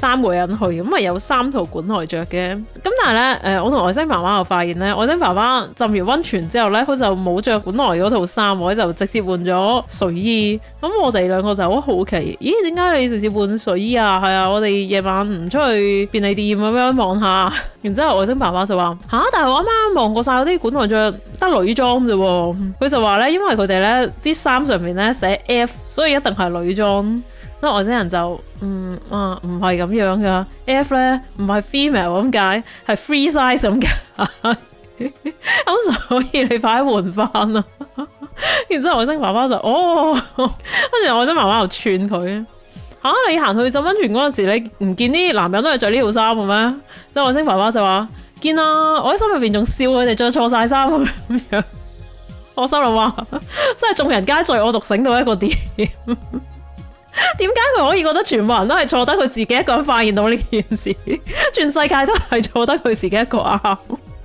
3個人去，咁咪有3套管內着嘅。咁但係咧，我同外星爸爸又發現咧，外星爸爸浸完溫泉之後咧，佢就冇着管內嗰套衫，佢就直接換咗睡衣。咁我哋2個就好好奇，咦？點解你直接換睡衣啊？係啊，我哋夜晚唔出去便利店咁樣望下。然之後外星爸爸就話但係我啱啱望過晒嗰啲管內着得女裝啫喎。佢就話咧，因為佢哋咧啲衫上面咧寫 F， 所以一定係女裝。咁外星人就唔係咁樣噶 ，F 咧唔係 female 咁解，係 free size 咁解。咁所以你快啲換翻啦。然之後外星爸爸就跟住外星爸爸就串佢。你行去浸溫泉嗰陣時，你唔見啲男人都係着呢套衫嘅咩？之後外星爸爸就話見啊，我喺心入邊仲笑佢哋着錯晒衫咁樣。我心諗話，真係眾人皆醉我獨醒到一個點。點解佢可以覺得全部人都係錯得佢自己一個人發現到呢件事，全世界都係錯得佢自己一個啱？